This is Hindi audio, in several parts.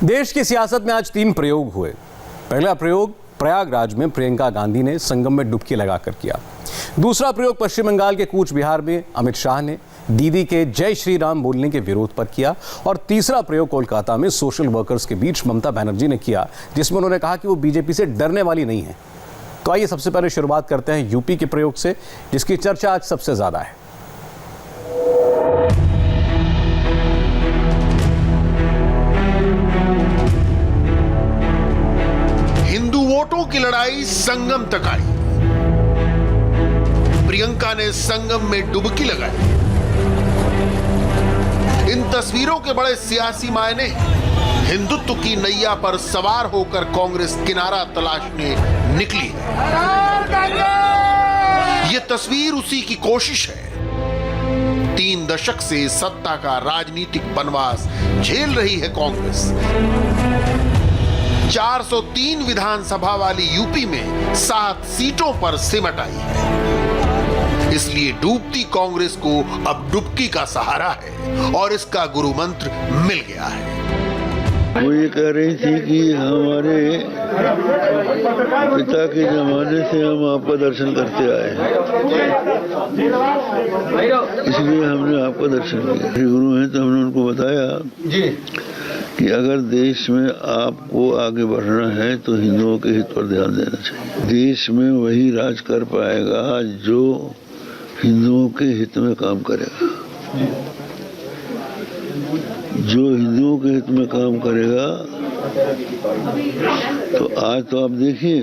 देश की सियासत में आज 3 प्रयोग हुए। पहला प्रयोग प्रयागराज में प्रियंका गांधी ने संगम में डुबकी लगाकर किया। दूसरा प्रयोग पश्चिम बंगाल के कूच बिहार में अमित शाह ने दीदी के जय श्री राम बोलने के विरोध पर किया। और तीसरा प्रयोग कोलकाता में सोशल वर्कर्स के बीच ममता बनर्जी ने किया, जिसमें उन्होंने कहा कि वो बीजेपी से डरने वाली नहीं है। तो आइए सबसे पहले शुरुआत करते हैं यूपी के प्रयोग से, जिसकी चर्चा आज सबसे ज्यादा है। हिंदू वोटों की लड़ाई संगम तक आई। प्रियंका ने संगम में डुबकी लगाई। इन तस्वीरों के बड़े सियासी मायने हैं। हिंदुत्व की नैया पर सवार होकर कांग्रेस किनारा तलाशने निकली है। ये तस्वीर उसी की कोशिश है। 3 दशक से सत्ता का राजनीतिक वनवास झेल रही है कांग्रेस। 403 विधानसभा वाली यूपी में 7 सीटों पर सिमट आई है। इसलिए डूबती कांग्रेस को अब डुबकी का सहारा है और इसका गुरु मंत्र मिल गया है। वो ये कह रही थी कि हमारे पिता के जमाने से हम आपका दर्शन करते आए हैं, इसलिए हमने आपका दर्शन किया। श्री गुरु हैं तो हमने उनको बताया कि अगर देश में आपको आगे बढ़ना है तो हिंदुओं के हित पर ध्यान देना चाहिए। देश में वही राज कर पाएगा जो हिंदुओं के हित में काम करेगा। जो हिंदुओं के हित में काम करेगा, तो आज तो आप देखिए,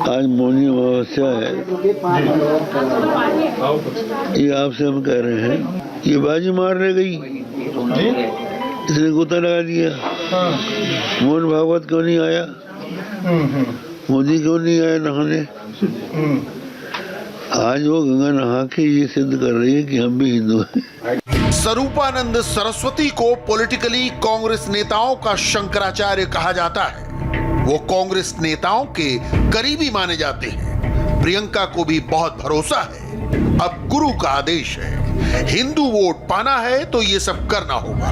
आज मौनी अमावस्या है। ये आपसे हम कह रहे हैं, ये बाजी मारने गई, इसने गोता लगा दिया। मोहन भागवत क्यों नहीं आया? मोदी क्यों नहीं आया नहाने? आज वो गंगा नहा के ये सिद्ध कर रही है कि हम भी हिंदू हैं। स्वरूपानंद सरस्वती को पॉलिटिकली कांग्रेस नेताओं का शंकराचार्य कहा जाता है। वो कांग्रेस नेताओं के करीबी माने जाते हैं। प्रियंका को भी बहुत भरोसा है। अब गुरु का आदेश है, हिंदू वोट पाना है तो ये सब करना होगा।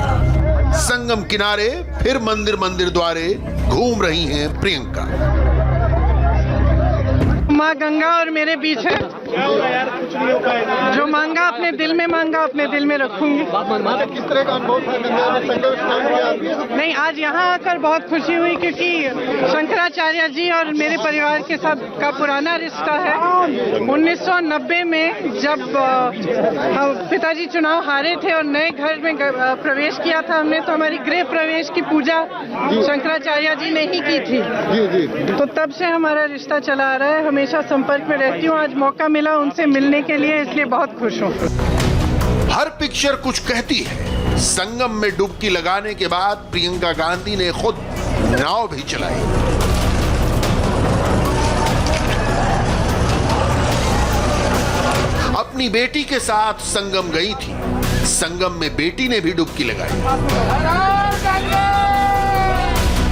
संगम किनारे फिर मंदिर द्वारे घूम रही हैं प्रियंका। माँ गंगा और मेरे बीच है। जो मांगा अपने दिल में मांगा, अपने दिल में रखूंगी। किस तरह का अनुभव था? नहीं, आज यहाँ आकर बहुत खुशी हुई, क्योंकि शंकराचार्य जी और मेरे परिवार के साथ का पुराना रिश्ता है। 1990 में जब पिताजी चुनाव हारे थे और नए घर में प्रवेश किया था हमने, तो हमारी गृह प्रवेश की पूजा शंकराचार्य जी ने ही की थी। तो तब से हमारा रिश्ता चला आ रहा है। हमेशा संपर्क में रहती हूँ। आज मौका मिला उनसे मिलने के लिए, इसलिए बहुत खुश हूँ। हर पिक्चर कुछ कहती है। संगम में डुबकी लगाने के बाद प्रियंका गांधी ने खुद नाव भी चलाई। अपनी बेटी के साथ संगम गई थी। संगम में बेटी ने भी डुबकी लगाई।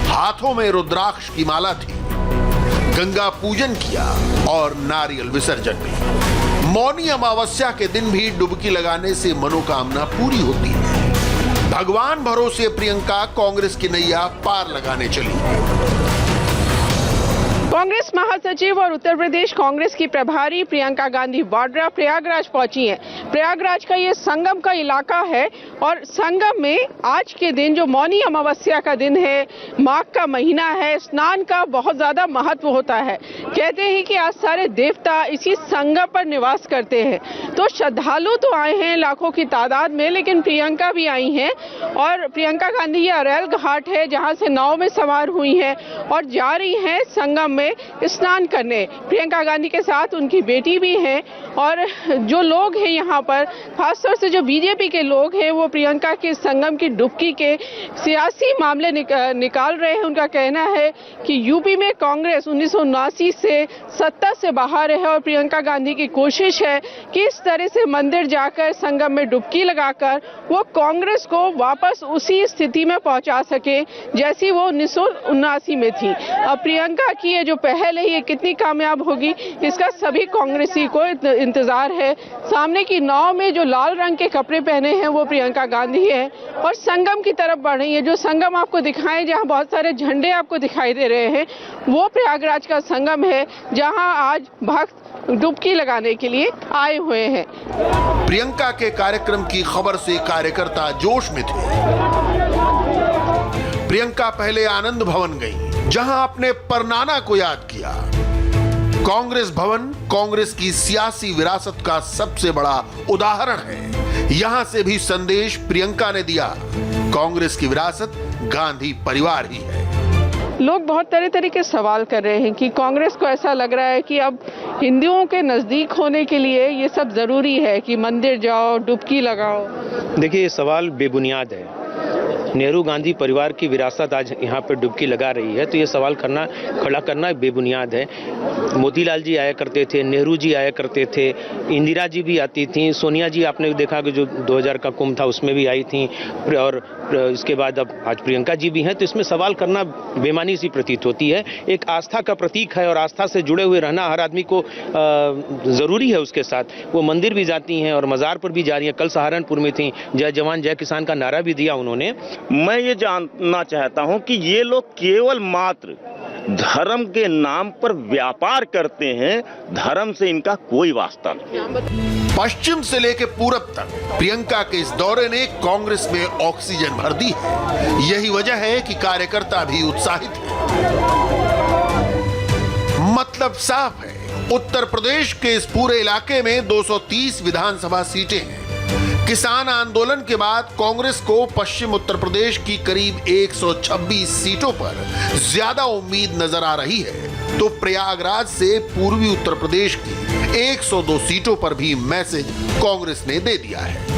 हाथों में रुद्राक्ष की माला थी। गंगा पूजन किया और नारियल विसर्जन भी। मौनी अमावस्या के दिन भी डुबकी लगाने से मनोकामना पूरी होती है। भगवान भरोसे प्रियंका कांग्रेस की नैया पार लगाने चली। कांग्रेस महासचिव और उत्तर प्रदेश कांग्रेस की प्रभारी प्रियंका गांधी वाड्रा प्रयागराज पहुंची हैं। प्रयागराज का ये संगम का इलाका है और संगम में आज के दिन जो मौनी अमावस्या का दिन है, माघ का महीना है, स्नान का बहुत ज्यादा महत्व होता है। कहते हैं कि आज सारे देवता इसी संगम पर निवास करते हैं। तो श्रद्धालु तो आए हैं लाखों की तादाद में, लेकिन प्रियंका भी आई हैं। और प्रियंका गांधी ये अरैल घाट है जहां से नाव में सवार हुई हैं और जा रही हैं संगम में स्नान करने। प्रियंका गांधी के साथ उनकी बेटी भी है। और जो लोग हैं यहाँ पर, खासतौर से जो बीजेपी के लोग हैं, वो प्रियंका के संगम की डुबकी के सियासी मामले निकाल रहे हैं। उनका कहना है कि यूपी में कांग्रेस 1979 से सत्ता से बाहर है और प्रियंका गांधी की कोशिश है कि इस तरह से मंदिर जाकर संगम में डुबकी लगाकर वो कांग्रेस को वापस उसी स्थिति में पहुंचा सके जैसी वो 1979 में थी। अब प्रियंका की ये जो पहल है ये कितनी कामयाब होगी इसका सभी कांग्रेसी को इंतजार है। सामने की नाव में जो लाल रंग के कपड़े पहने हैं वो प्रियंका गांधी है और संगम की तरफ बढ़ रही है। जो संगम आपको दिखाएं जहां बहुत सारे झंडे आपको दिखाई दे रहे हैं वो प्रयागराज का संगम है जहां आज भक्त डुबकी लगाने के लिए आए हुए हैं। प्रियंका के कार्यक्रम की खबर से कार्यकर्ता जोश में थे। प्रियंका पहले आनंद भवन गई जहां अपने परनाना को याद किया। कांग्रेस भवन कांग्रेस की सियासी विरासत का सबसे बड़ा उदाहरण है। यहां से भी संदेश प्रियंका ने दिया, कांग्रेस की विरासत गांधी परिवार ही है। लोग बहुत तरह तरह के सवाल कर रहे हैं कि कांग्रेस को ऐसा लग रहा है कि अब हिंदुओं के नजदीक होने के लिए ये सब जरूरी है कि मंदिर जाओ डुबकी लगाओ। देखिए ये सवाल बेबुनियाद है। नेहरू गांधी परिवार की विरासत आज यहाँ पर डुबकी लगा रही है तो ये सवाल खड़ा करना बेबुनियाद है। मोतीलाल जी आया करते थे, नेहरू जी आया करते थे, इंदिरा जी भी आती थी, सोनिया जी आपने देखा कि जो 2000 का कुंभ था उसमें भी आई थी और इसके बाद अब आज प्रियंका जी भी हैं। तो इसमें सवाल करना बेमानी सी प्रतीत होती है। एक आस्था का प्रतीक है और आस्था से जुड़े हुए रहना हर आदमी को ज़रूरी है। उसके साथ वो मंदिर भी जाती हैं और मज़ार पर भी जा रही हैं। कल सहारनपुर में थी, जय जवान जय किसान का नारा भी दिया उन्होंने। मैं ये जानना चाहता हूं कि ये लोग केवल मात्र धर्म के नाम पर व्यापार करते हैं, धर्म से इनका कोई वास्ता नहीं। पश्चिम से लेकर पूरब तक प्रियंका के इस दौरे ने कांग्रेस में ऑक्सीजन भर दी है। यही वजह है कि कार्यकर्ता भी उत्साहित है। मतलब साफ है, उत्तर प्रदेश के इस पूरे इलाके में 230 विधानसभा सीटें हैं। किसान आंदोलन के बाद कांग्रेस को पश्चिम उत्तर प्रदेश की करीब 126 सीटों पर ज्यादा उम्मीद नजर आ रही है तो प्रयागराज से पूर्वी उत्तर प्रदेश की 102 सीटों पर भी मैसेज कांग्रेस ने दे दिया है।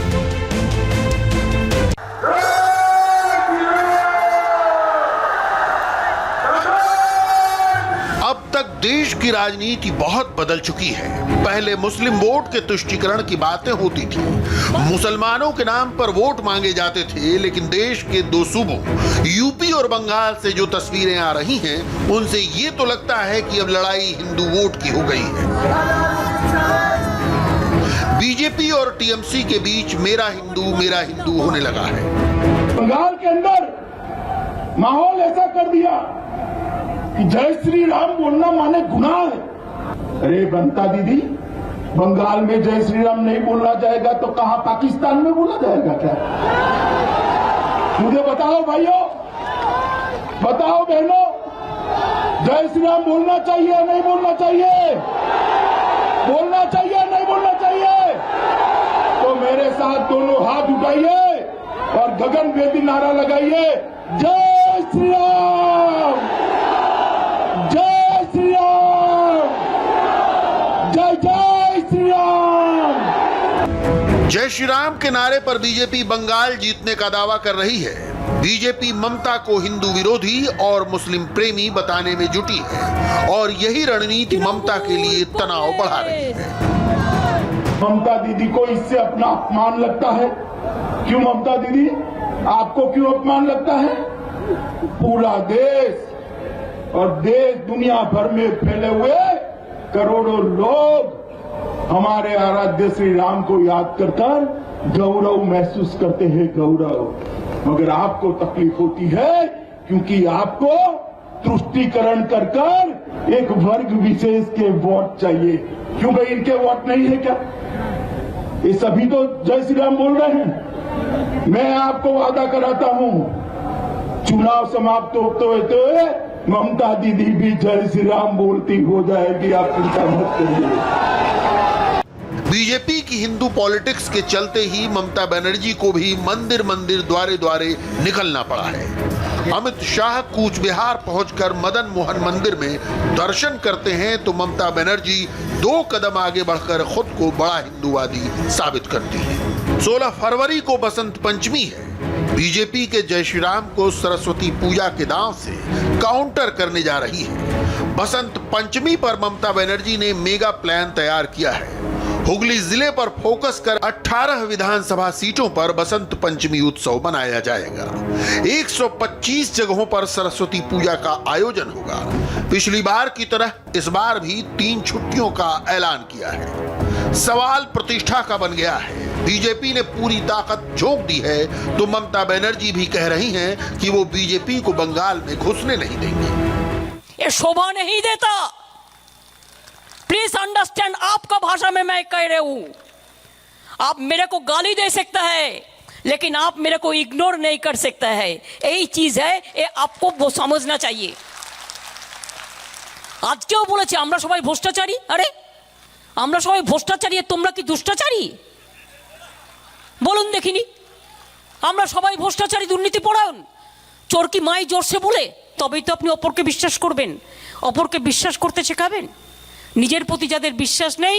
अब तक देश की राजनीति बहुत बदल चुकी है। पहले मुस्लिम वोट के तुष्टीकरण की बातें होती थी, मुसलमानों के नाम पर वोट मांगे जाते थे, लेकिन देश के दो सूबों यूपी और बंगाल से जो तस्वीरें आ रही हैं उनसे ये तो लगता है कि अब लड़ाई हिंदू वोट की हो गई है। बीजेपी और टीएमसी के बीच मेरा हिंदू होने लगा है। बंगाल के अंदर माहौल ऐसा कर दिया कि जय श्री राम बोलना माने गुनाह है। अरे बनता दीदी, बंगाल में जय श्री राम नहीं बोला जाएगा तो कहां पाकिस्तान में बोला जाएगा क्या? मुझे बताओ भाइयों, बताओ बहनों, जय श्री राम बोलना चाहिए नहीं बोलना चाहिए? बोलना चाहिए नहीं बोलना चाहिए? तो मेरे साथ दोनों हाथ उठाइए और गगनभेदी नारा लगाइए, जय श्री राम, जय श्री राम, जय जय श्री राम। जय श्री राम के नारे पर बीजेपी बंगाल जीतने का दावा कर रही है। बीजेपी ममता को हिंदू विरोधी और मुस्लिम प्रेमी बताने में जुटी है और यही रणनीति ममता के लिए तनाव बढ़ा रही है। ममता दीदी को इससे अपना अपमान लगता है। क्यों ममता दीदी, आपको क्यों अपमान लगता है? पूरा देश और देश दुनिया भर में फैले हुए करोड़ों लोग हमारे आराध्य श्री राम को याद कर गौरव महसूस करते हैं, गौरव। मगर आपको तकलीफ होती है क्योंकि आपको तुष्टीकरण कर एक वर्ग विशेष के वोट चाहिए। क्यों भाई, इनके वोट नहीं है क्या? ये सभी तो जय श्री राम बोल रहे हैं। मैं आपको वादा कराता हूं, चुनाव समाप्त होते हुए ममता दीदी भी जय श्री राम बोलती हो जाएगी, आप चिंता मत करिए। बीजेपी की हिंदू पॉलिटिक्स के चलते ही ममता बनर्जी को भी मंदिर मंदिर द्वारे द्वारे निकलना पड़ा है। अमित शाह कूच बिहार पहुंचकर मदन मोहन मंदिर में दर्शन करते हैं तो ममता बनर्जी 2 कदम आगे बढ़कर खुद को बड़ा हिंदूवादी साबित करती है। 16 फरवरी को बसंत पंचमी है। बीजेपी के जय श्री राम को सरस्वती पूजा के दांव से काउंटर करने जा रही है। बसंत पंचमी पर ममता बनर्जी ने मेगा प्लान तैयार किया है। हुगली जिले पर फोकस कर 18 विधानसभा सीटों पर बसंत पंचमी उत्सव मनाया जाएगा। 125 जगहों पर सरस्वती पूजा का आयोजन होगा। पिछली बार की तरह इस बार भी 3 छुट्टियों का ऐलान किया है। सवाल प्रतिष्ठा का बन गया है। बीजेपी ने पूरी ताकत झोंक दी है तो ममता बनर्जी भी कह रही हैं कि वो बीजेपी को बंगाल में घुसने नहीं देंगे। ये शोभा नहीं देता। प्लीज अंडरस्टैंड, आपका भाषा में मैं कह रहा हूं। आप मेरे को गाली दे सकता है लेकिन आप मेरे को इग्नोर नहीं कर सकता है। यही चीज है, ये आपको वो समझना चाहिए। आज क्यों बोलेছে আমরা সবাই ভ্রষ্টাচারী? আরে আমরা সবাই ভ্রষ্টাচারী, তোমরা কি দুষ্টাচারী? বলুন দেখিনি। আমরা সবাই ভ্রষ্টাচারী, দুর্নীতি পরায়ণ। চোর কি মাই জোরসে বলে তবেই তো আপনি অপরকে বিশ্বাস করবেন, অপরকে বিশ্বাস করতে শেখাবেন। নিজের প্রতি যাদের বিশ্বাস নেই,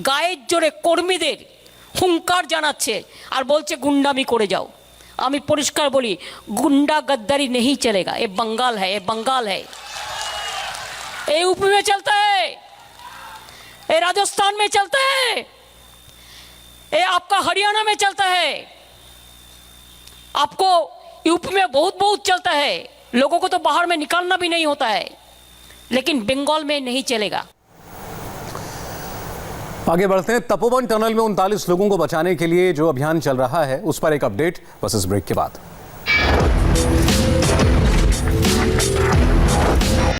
গায়ের জোরে কর্মীদের হুঙ্কার জানাচ্ছে আর বলছে গুন্ডামি করে যাও। আমি পরিষ্কার বলি, गुंडा गद्दारी नहीं चलेगा। ये बंगाल है, ये बंगाल है। ये यूपी में चलता है, ये राजस्थान में चलता है, ये आपका हरियाणा में चलता है, आपको यूपी में बहुत बहुत चलता है। लोगों को तो बाहर में निकालना भी नहीं होता है, लेकिन बंगाल में नहीं चलेगा। आगे बढ़ते हैं। तपोवन टनल में 39 लोगों को बचाने के लिए जो अभियान चल रहा है उस पर एक अपडेट बस इस ब्रेक के बाद।